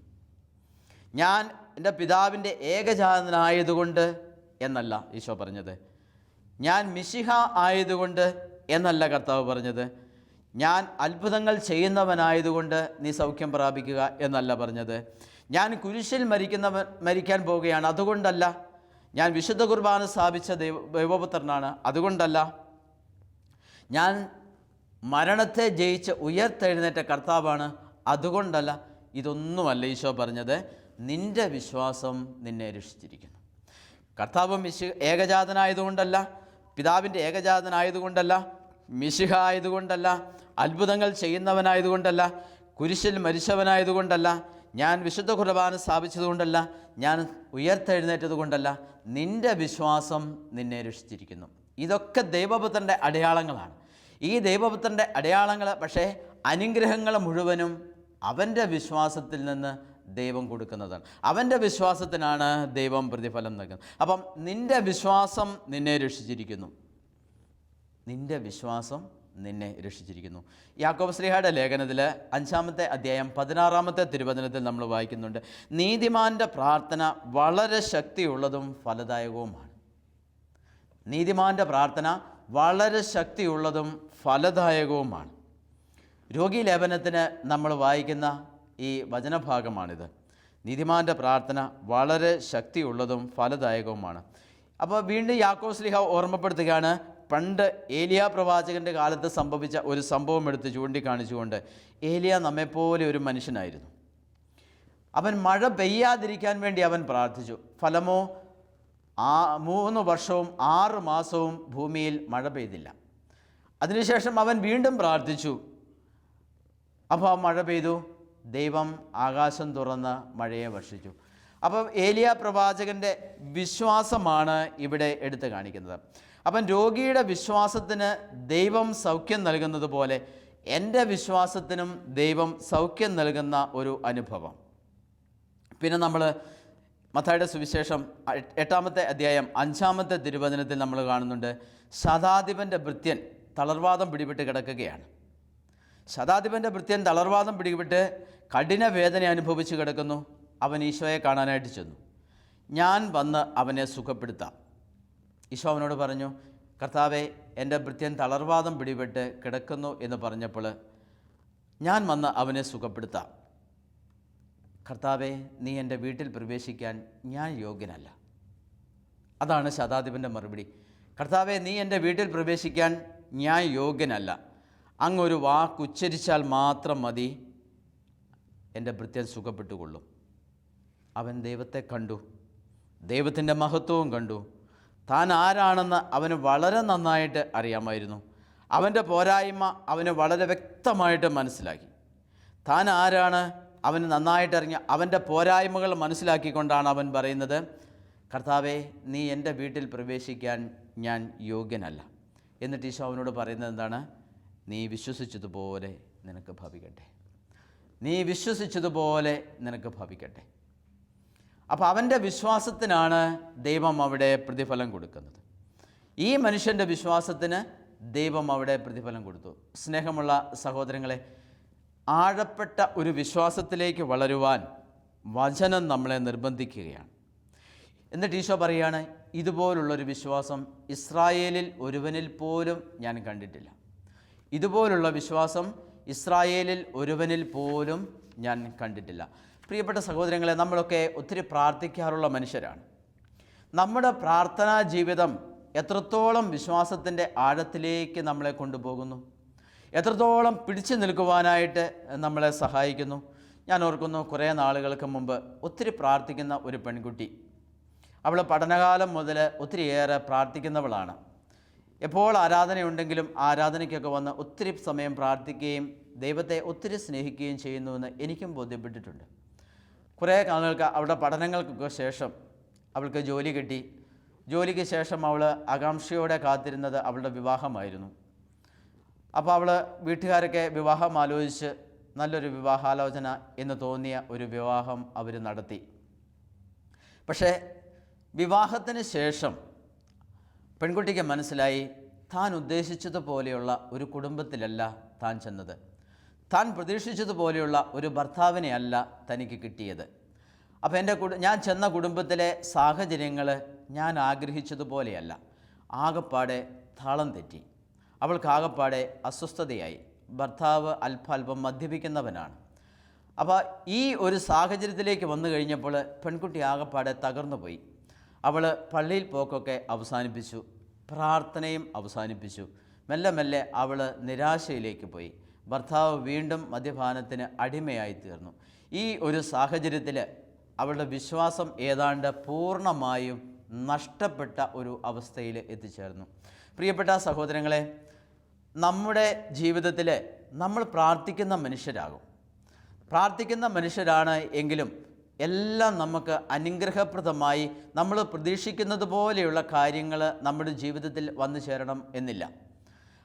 ഞാൻ എൻ്റെ പിതാവിൻ്റെ ഏകജാതനായതുകൊണ്ട് എന്നല്ല ഈശോ പറഞ്ഞത്. ഞാൻ മിശിഹ ആയതുകൊണ്ട് എന്നല്ല കർത്താവ് പറഞ്ഞത്. ഞാൻ അത്ഭുതങ്ങൾ ചെയ്യുന്നവനായതുകൊണ്ട് നീ സൗഖ്യം പ്രാപിക്കുക എന്നല്ല പറഞ്ഞത്. ഞാൻ കുരിശിൽ മരിക്കാൻ പോവുകയാണ് അതുകൊണ്ടല്ല. ഞാൻ വിശുദ്ധ കുർബാന സ്ഥാപിച്ച ദൈവപുത്രനാണ് അതുകൊണ്ടല്ല. ഞാൻ മരണത്തെ ജയിച്ച് ഉയർത്തെഴുന്നേറ്റ കർത്താവാണ് അതുകൊണ്ടല്ല. ഇതൊന്നുമല്ല ഈശോ പറഞ്ഞത്. നിൻ്റെ വിശ്വാസം നിന്നെ രക്ഷിച്ചിരിക്കുന്നു. കർത്താവ് ഏകജാതനായതുകൊണ്ടല്ല, പിതാവിൻ്റെ ഏകജാതനായതുകൊണ്ടല്ല, മിശിഹ ആയതുകൊണ്ടല്ല, അത്ഭുതങ്ങൾ ചെയ്യുന്നവനായതുകൊണ്ടല്ല, കുരിശിൽ മരിച്ചവനായതുകൊണ്ടല്ല, ഞാൻ വിശുദ്ധ കുർബാന സ്ഥാപിച്ചതുകൊണ്ടല്ല, ഞാൻ ഉയർത്തെഴുന്നേറ്റത് കൊണ്ടല്ല, നിൻ്റെ വിശ്വാസം നിന്നെ രക്ഷിച്ചിരിക്കുന്നു. ഇതൊക്കെ ദൈവപുത്രൻ്റെ അടയാളങ്ങളാണ്. ഈ ദൈവപുത്രൻ്റെ അടയാളങ്ങൾ പക്ഷേ അനുഗ്രഹങ്ങൾ മുഴുവനും അവൻ്റെ വിശ്വാസത്തിൽ നിന്ന് ദൈവം കൊടുക്കുന്നതാണ്. അവൻ്റെ വിശ്വാസത്തിനാണ് ദൈവം പ്രതിഫലം നൽകുന്നത്. അപ്പം നിൻ്റെ വിശ്വാസം നിന്നെ രക്ഷിച്ചിരിക്കുന്നു. നിൻ്റെ വിശ്വാസം നിന്നെ രക്ഷിച്ചിരിക്കുന്നു. യാക്കോബ് ശ്ലീഹായുടെ ലേഖനത്തിൽ 5-ാമത്തെ അധ്യായം 16-ാമത്തെ തിരുവചനത്തിൽ നമ്മൾ വായിക്കുന്നുണ്ട്, നീതിമാൻ്റെ പ്രാർത്ഥന വളരെ ശക്തിയുള്ളതും ഫലദായകവുമാണ്. നീതിമാൻ്റെ പ്രാർത്ഥന വളരെ ശക്തിയുള്ളതും ഫലദായകവുമാണ്. രോഗീലേപനത്തിന് നമ്മൾ വായിക്കുന്ന ഈ വചനഭാഗമാണിത്. നീതിമാൻ്റെ പ്രാർത്ഥന വളരെ ശക്തിയുള്ളതും ഫലദായകവുമാണ്. അപ്പോൾ വീണ്ടും യാക്കോബ് ശ്ലീഹ ഓർമ്മപ്പെടുത്തുകയാണ്, പണ്ട് ഏലിയ പ്രവാചകൻ്റെ കാലത്ത് സംഭവിച്ച ഒരു സംഭവം എടുത്ത് ചൂണ്ടിക്കാണിച്ചുകൊണ്ട്, ഏലിയ നമ്മെപ്പോലെ ഒരു മനുഷ്യനായിരുന്നു. അവൻ മഴ പെയ്യാതിരിക്കാൻ വേണ്ടി അവൻ പ്രാർത്ഥിച്ചു. ഫലമോ 3 വർഷവും 6 മാസവും ഭൂമിയിൽ മഴ പെയ്തില്ല. അതിനുശേഷം അവൻ വീണ്ടും പ്രാർത്ഥിച്ചു. അപ്പോൾ ആ മഴ പെയ്തു. ദൈവം ആകാശം തുറന്ന് മഴയെ വർഷിച്ചു. അപ്പം ഏലിയ പ്രവാചകൻ്റെ വിശ്വാസമാണ് ഇവിടെ എടുത്തു കാണിക്കുന്നത്. അപ്പം രോഗിയുടെ വിശ്വാസത്തിന് ദൈവം സൗഖ്യം നൽകുന്നത് പോലെ എൻ്റെ വിശ്വാസത്തിനും ദൈവം സൗഖ്യം നൽകുന്ന ഒരു അനുഭവം. പിന്നെ നമ്മൾ മത്തായിയുടെ സുവിശേഷം 8-ാമത്തെ അധ്യായം 5-ാമത്തെ തിരുവചനത്തിൽ നമ്മൾ കാണുന്നുണ്ട്, ശതാധിപൻ്റെ ഭൃത്യൻ തളർവാദം പിടിപെട്ട് കിടക്കുകയാണ്. ശതാധിപൻ്റെ ഭൃത്യൻ തളർവാദം പിടിപെട്ട് കഠിന വേദന അനുഭവിച്ച് കിടക്കുന്നു. അവൻ ഈശോയെ കാണാനായിട്ട് ചെന്നു. ഞാൻ വന്ന് അവനെ സുഖപ്പെടുത്താം. ഈശോ അവനോട് പറഞ്ഞു, കർത്താവേ, എൻ്റെ ഭൃത്യൻ തളർവാദം പിടിപെട്ട് കിടക്കുന്നു എന്ന് പറഞ്ഞപ്പോൾ ഞാൻ വന്ന് അവനെ സുഖപ്പെടുത്താം. കർത്താവേ, നീ എൻ്റെ വീട്ടിൽ പ്രവേശിക്കാൻ ഞാൻ യോഗ്യനല്ല. അതാണ് ശതാധിപൻ്റെ മറുപടി. കർത്താവേ, നീ എൻ്റെ വീട്ടിൽ പ്രവേശിക്കാൻ ഞാൻ യോഗ്യനല്ല. അങ്ങൊരു വാക്കുച്ചരിച്ചാൽ മാത്രം മതി, എൻ്റെ ഭൃത്യൻ സുഖപ്പെട്ടുകൊള്ളും. അവൻ ദൈവത്തെ കണ്ടു, ദൈവത്തിൻ്റെ മഹത്വവും കണ്ടു. താൻ ആരാണെന്ന് അവന് വളരെ നന്നായിട്ട് അറിയാമായിരുന്നു. അവൻ്റെ പോരായ്മ അവന് വളരെ വ്യക്തമായിട്ട് മനസ്സിലാക്കി. താൻ ആരാണ്, അവന് നന്നായിട്ടറിഞ്ഞ് അവൻ്റെ പോരായ്മകൾ മനസ്സിലാക്കിക്കൊണ്ടാണ് അവൻ പറയുന്നത്, കർത്താവേ, നീ എൻ്റെ വീട്ടിൽ പ്രവേശിക്കാൻ ഞാൻ യോഗ്യനല്ല. എന്നിട്ട് ഈശോ അവനോട് പറയുന്നത് എന്താണ്? നീ വിശ്വസിച്ചതുപോലെ നിനക്ക് ഭവിക്കട്ടെ, നീ വിശ്വസിച്ചതുപോലെ നിനക്ക് ഭവിക്കട്ടെ. അപ്പോൾ അവൻ്റെ വിശ്വാസത്തിനാണ് ദൈവം അവിടെ പ്രതിഫലം കൊടുക്കുന്നത്. ഈ മനുഷ്യൻ്റെ വിശ്വാസത്തിന് ദൈവം അവിടെ പ്രതിഫലം കൊടുത്തു. സ്നേഹമുള്ള സഹോദരങ്ങളെ, ആഴപ്പെട്ട ഒരു വിശ്വാസത്തിലേക്ക് വളരുവാൻ വചനം നമ്മളെ നിർബന്ധിക്കുകയാണ്. എന്നിട്ട് ഈശോ പറയുകയാണ്, ഇതുപോലുള്ളൊരു വിശ്വാസം ഇസ്രായേലിൽ ഒരുവനിൽ പോലും ഞാൻ കണ്ടിട്ടില്ല. ഇതുപോലുള്ള വിശ്വാസം ഇസ്രായേലിൽ ഒരുവനിൽ പോലും ഞാൻ കണ്ടിട്ടില്ല. പ്രിയപ്പെട്ട സഹോദരങ്ങളെ, നമ്മളൊക്കെ ഒത്തിരി പ്രാർത്ഥിക്കാറുള്ള മനുഷ്യരാണ്. നമ്മുടെ പ്രാർത്ഥനാ ജീവിതം എത്രത്തോളം വിശ്വാസത്തിൻ്റെ ആഴത്തിലേക്ക് നമ്മളെ കൊണ്ടുപോകുന്നു, എത്രത്തോളം പിടിച്ചു നിൽക്കുവാനായിട്ട് നമ്മളെ സഹായിക്കുന്നു. ഞാൻ ഓർക്കുന്നു, കുറേ നാളുകൾക്ക് മുമ്പ് ഒത്തിരി പ്രാർത്ഥിക്കുന്ന ഒരു പെൺകുട്ടി. അവൾ പഠനകാലം മുതൽ ഒത്തിരിയേറെ പ്രാർത്ഥിക്കുന്നവളാണ്. എപ്പോൾ ആരാധനയുണ്ടെങ്കിലും ആരാധനയ്ക്കൊക്കെ വന്ന് ഒത്തിരി സമയം പ്രാർത്ഥിക്കുകയും ദൈവത്തെ ഒത്തിരി സ്നേഹിക്കുകയും ചെയ്യുന്നുവെന്ന് എനിക്കും ബോധ്യപ്പെട്ടിട്ടുണ്ട്. കുറേ കാലങ്ങൾക്ക് അവളുടെ പഠനങ്ങൾക്കൊക്കെ ശേഷം അവൾക്ക് ജോലി കിട്ടി. ജോലിക്ക് ശേഷം അവൾ ആകാംക്ഷയോടെ കാത്തിരുന്നത് അവളുടെ വിവാഹമായിരുന്നു. അപ്പോൾ അവൾ വീട്ടുകാരൊക്കെ വിവാഹം ആലോചിച്ച് നല്ലൊരു വിവാഹാലോചന എന്ന് തോന്നിയ ഒരു വിവാഹം അവർ നടത്തി. പക്ഷേ വിവാഹത്തിന് ശേഷം പെൺകുട്ടിക്ക് മനസ്സിലായി, താൻ ഉദ്ദേശിച്ചതുപോലെയുള്ള ഒരു കുടുംബത്തിലല്ല താൻ ചെന്നത്. താൻ പ്രതീക്ഷിച്ചതുപോലെയുള്ള ഒരു ഭർത്താവിനെ അല്ല തനിക്ക് കിട്ടിയത്. അപ്പോൾ ഞാൻ ചെന്ന കുടുംബത്തിലെ സാഹചര്യങ്ങൾ ഞാൻ ആഗ്രഹിച്ചതുപോലെയല്ല. ആകപ്പാടെ താളം തെറ്റി. അവൾക്ക് ആകപ്പാടെ അസ്വസ്ഥതയായി. ഭർത്താവ് അല്പം മദ്യപിക്കുന്നവനാണ്. അപ്പോൾ ഈ ഒരു സാഹചര്യത്തിലേക്ക് വന്നു കഴിഞ്ഞപ്പോൾ പെൺകുട്ടി ആകപ്പാടെ തകർന്നു പോയി. അവൾ പള്ളിയിൽ പോക്കൊക്കെ അവസാനിപ്പിച്ചു, പ്രാർത്ഥനയും അവസാനിപ്പിച്ചു. മെല്ലെ മെല്ലെ അവൾ നിരാശയിലേക്ക് പോയി. ഭർത്താവ് വീണ്ടും മദ്യപാനത്തിന് അടിമയായി തീർന്നു. ഈ ഒരു സാഹചര്യത്തിൽ അവളുടെ വിശ്വാസം ഏതാണ്ട് പൂർണ്ണമായും നഷ്ടപ്പെട്ട ഒരു അവസ്ഥയിൽ എത്തിച്ചേർന്നു. പ്രിയപ്പെട്ട സഹോദരങ്ങളെ, നമ്മുടെ ജീവിതത്തിൽ നമ്മൾ പ്രാർത്ഥിക്കുന്ന മനുഷ്യരാകും. പ്രാർത്ഥിക്കുന്ന മനുഷ്യരാണ് എങ്കിലും എല്ലാം നമുക്ക് അനുഗ്രഹപ്രദമായി നമ്മൾ പ്രതീക്ഷിക്കുന്നത് പോലെയുള്ള കാര്യങ്ങൾ നമ്മുടെ ജീവിതത്തിൽ വന്നു ചേരണം എന്നില്ല.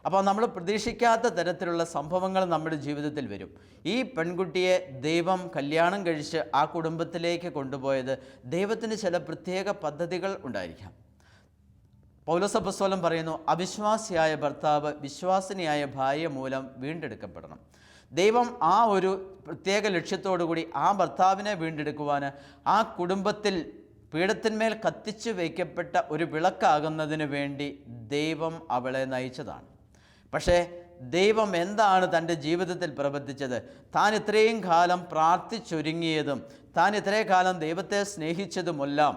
അപ്പോൾ നമ്മൾ പ്രതീക്ഷിക്കാത്ത തരത്തിലുള്ള സംഭവങ്ങൾ നമ്മുടെ ജീവിതത്തിൽ വരും. ഈ പെൺകുട്ടിയെ ദൈവം കല്യാണം കഴിച്ച് ആ കുടുംബത്തിലേക്ക് കൊണ്ടുപോയത് ദൈവത്തിന് ചില പ്രത്യേക പദ്ധതികൾ ഉണ്ടായിരിക്കാം. പൗലോസ് അപ്പോസ്തലൻ പറയുന്നു, അവിശ്വാസിയായ ഭർത്താവ് വിശ്വാസിനിയായ ഭാര്യ മൂലം വീണ്ടെടുക്കപ്പെടണം. ദൈവം ആ ഒരു പ്രത്യേക ലക്ഷ്യത്തോടു കൂടി ആ ഭർത്താവിനെ വീണ്ടെടുക്കുവാൻ ആ കുടുംബത്തിൽ പീഠത്തിന്മേൽ കത്തിച്ചു വയ്ക്കപ്പെട്ട ഒരു വിളക്കാകുന്നതിന് വേണ്ടി ദൈവം അവളെ നയിച്ചതാണ്. പക്ഷേ ദൈവം എന്താണ് തൻ്റെ ജീവിതത്തിൽ പ്രവർത്തിച്ചത്? താൻ ഇത്രയും കാലം പ്രാർത്ഥിച്ചൊരുങ്ങിയതും താൻ ഇത്രയും കാലം ദൈവത്തെ സ്നേഹിച്ചതുമെല്ലാം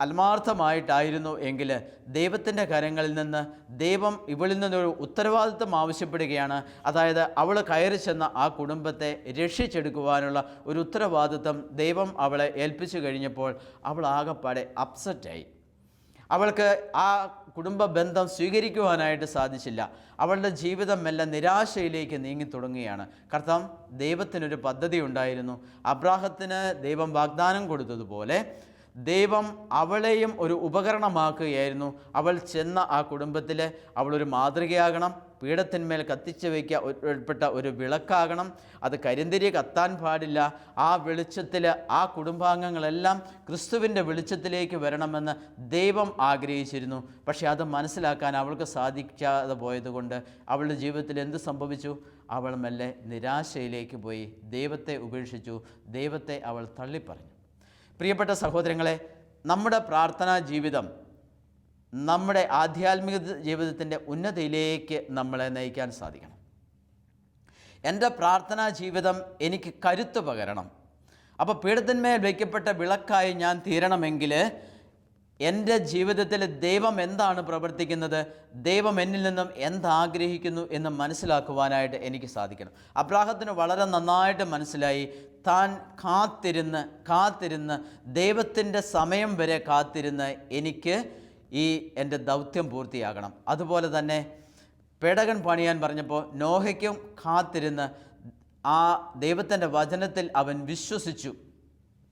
ആത്മാർത്ഥമായിട്ടായിരുന്നു എങ്കിൽ ദൈവത്തിൻ്റെ കരങ്ങളിൽ നിന്ന് ദൈവം ഇവളിൽ നിന്നൊരു ഉത്തരവാദിത്വം ആവശ്യപ്പെടുകയാണ്. അതായത് അവൾ കയറി ചെന്ന ആ കുടുംബത്തെ രക്ഷിച്ചെടുക്കുവാനുള്ള ഒരു ഉത്തരവാദിത്വം ദൈവം അവളെ ഏൽപ്പിച്ചു കഴിഞ്ഞപ്പോൾ അവൾ ആകപ്പാടെ അപ്സെറ്റായി. അവൾക്ക് ആ കുടുംബ ബന്ധം സ്വീകരിക്കുവാനായിട്ട് സാധിച്ചില്ല. അവളുടെ ജീവിതം മെല്ലെ നിരാശയിലേക്ക് നീങ്ങി തുടങ്ങുകയാണ്. കാരണം ദൈവത്തിനൊരു പദ്ധതി ഉണ്ടായിരുന്നു. അബ്രാഹത്തിന് ദൈവം വാഗ്ദാനം കൊടുത്തതുപോലെ ദൈവം അവളെയും ഒരു ഉപകരണമാക്കുകയായിരുന്നു. അവൾ ചെന്ന ആ കുടുംബത്തിൽ അവളൊരു മാതൃകയാകണം, പീഠത്തിന്മേൽ കത്തിച്ചു വയ്ക്കപ്പെട്ട ഒരു വിളക്കാകണം. അത് കരിന്തിരി കത്താൻ പാടില്ല. ആ വെളിച്ചത്തിൽ ആ കുടുംബാംഗങ്ങളെല്ലാം ക്രിസ്തുവിൻ്റെ വെളിച്ചത്തിലേക്ക് വരണമെന്ന് ദൈവം ആഗ്രഹിച്ചിരുന്നു. പക്ഷേ അത് മനസ്സിലാക്കാൻ അവൾക്ക് സാധിക്കാതെ പോയതുകൊണ്ട് അവളുടെ ജീവിതത്തിൽ എന്ത് സംഭവിച്ചു? അവൾ മെല്ലെ നിരാശയിലേക്ക് പോയി, ദൈവത്തെ ഉപേക്ഷിച്ചു, ദൈവത്തെ അവൾ തള്ളിപ്പറഞ്ഞു. പ്രിയപ്പെട്ട സഹോദരങ്ങളെ, നമ്മുടെ പ്രാർത്ഥനാ ജീവിതം നമ്മുടെ ആധ്യാത്മിക ജീവിതത്തിൻ്റെ ഉന്നതിയിലേക്ക് നമ്മളെ നയിക്കാൻ സാധിക്കണം. എൻ്റെ പ്രാർത്ഥനാ ജീവിതം എനിക്ക് കരുത്ത് പകരണം. അപ്പോൾ പീഠത്തിന്മേൽ വയ്ക്കപ്പെട്ട വിളക്കായി ഞാൻ തീരണമെങ്കിൽ എൻ്റെ ജീവിതത്തിൽ ദൈവം എന്താണ് പ്രവർത്തിക്കുന്നത്, ദൈവം എന്നിൽ നിന്നും എന്താഗ്രഹിക്കുന്നു എന്ന് മനസ്സിലാക്കുവാനായിട്ട് എനിക്ക് സാധിക്കണം. അബ്രാഹത്തിന് വളരെ നന്നായിട്ട് മനസ്സിലായി, താൻ കാത്തിരുന്ന് ദൈവത്തിൻ്റെ സമയം വരെ കാത്തിരുന്ന് എനിക്ക് ഈ എൻ്റെ ദൗത്യം പൂർത്തിയാകണം. അതുപോലെ തന്നെ പേടകൻ പണിയാൻ പറഞ്ഞപ്പോൾ നോഹയ്ക്കും കാത്തിരുന്ന് ആ ദൈവത്തിൻ്റെ വചനത്തിൽ അവൻ വിശ്വസിച്ചു.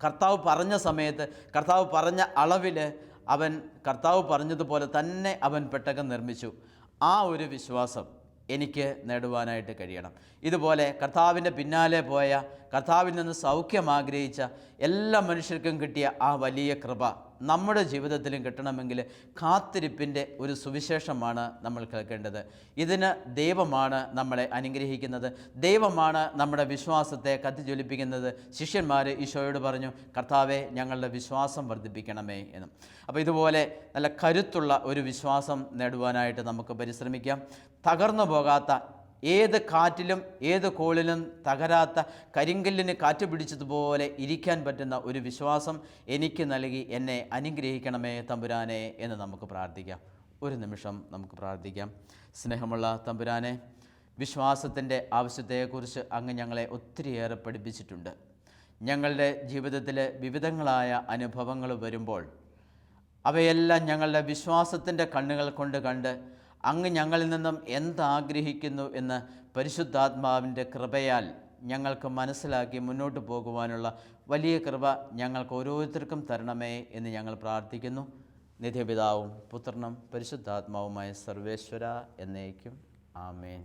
കർത്താവ് പറഞ്ഞ സമയത്ത്, കർത്താവ് പറഞ്ഞ അളവിൽ അവൻ കർത്താവ് പറഞ്ഞതുപോലെ തന്നെ അവൻ പെട്ടകം നിർമ്മിച്ചു. ആ ഒരു വിശ്വാസം എനിക്ക് നേടുവാനായിട്ട് കഴിയണം. ഇതുപോലെ കർത്താവിൻ്റെ പിന്നാലെ പോയ, കർത്താവിൽ നിന്ന് സൗഖ്യം ആഗ്രഹിച്ച എല്ലാ മനുഷ്യർക്കും കിട്ടിയ ആ വലിയ കൃപ നമ്മുടെ ജീവിതത്തിലും കിട്ടണമെങ്കിൽ കാത്തിരിപ്പിൻ്റെ ഒരു സുവിശേഷമാണ് നമ്മൾ കേൾക്കേണ്ടത്. ഇതിന് ദൈവമാണ് നമ്മളെ അനുഗ്രഹിക്കുന്നത്, ദൈവമാണ് നമ്മുടെ വിശ്വാസത്തെ കത്തിജ്വലിപ്പിക്കുന്നത്. ശിഷ്യന്മാർ ഈശോയോട് പറഞ്ഞു, കർത്താവെ, ഞങ്ങളുടെ വിശ്വാസം വർദ്ധിപ്പിക്കണമേ എന്ന്. അപ്പോൾ ഇതുപോലെ നല്ല കരുത്തുള്ള ഒരു വിശ്വാസം നേടുവാനായിട്ട് നമുക്ക് പരിശ്രമിക്കാം. തകർന്നു പോകാത്ത, ഏത് കാറ്റിലും ഏത് കോളിലും തകരാത്ത കരിങ്കല്ലിന് കാറ്റ് പിടിച്ചതുപോലെ ഇരിക്കാൻ പറ്റുന്ന ഒരു വിശ്വാസം എനിക്ക് നൽകി എന്നെ അനുഗ്രഹിക്കണമേ തമ്പുരാനെ എന്ന് നമുക്ക് പ്രാർത്ഥിക്കാം. ഒരു നിമിഷം നമുക്ക് പ്രാർത്ഥിക്കാം. സ്നേഹമുള്ള തമ്പുരാനെ, വിശ്വാസത്തിൻ്റെ ആവശ്യത്തെക്കുറിച്ച് അങ്ങ് ഞങ്ങളെ ഒത്തിരിയേറെ പഠിപ്പിച്ചിട്ടുണ്ട്. ഞങ്ങളുടെ ജീവിതത്തിൽ വിവിധങ്ങളായ അനുഭവങ്ങൾ വരുമ്പോൾ അവയെല്ലാം ഞങ്ങളുടെ വിശ്വാസത്തിൻ്റെ കണ്ണുകൾ കൊണ്ട് കണ്ട് അങ്ങ് ഞങ്ങളിൽ നിന്നും എന്താഗ്രഹിക്കുന്നു എന്ന് പരിശുദ്ധാത്മാവിൻ്റെ കൃപയാൽ ഞങ്ങൾക്ക് മനസ്സിലാക്കി മുന്നോട്ട് പോകുവാനുള്ള വലിയ കൃപ ഞങ്ങൾക്ക് ഓരോരുത്തർക്കും തരണമേ എന്ന് ഞങ്ങൾ പ്രാർത്ഥിക്കുന്നു. നിത്യപിതാവും പുത്രനും പരിശുദ്ധാത്മാവുമായ സർവേശ്വര എന്നേക്കും. ആമേൻ.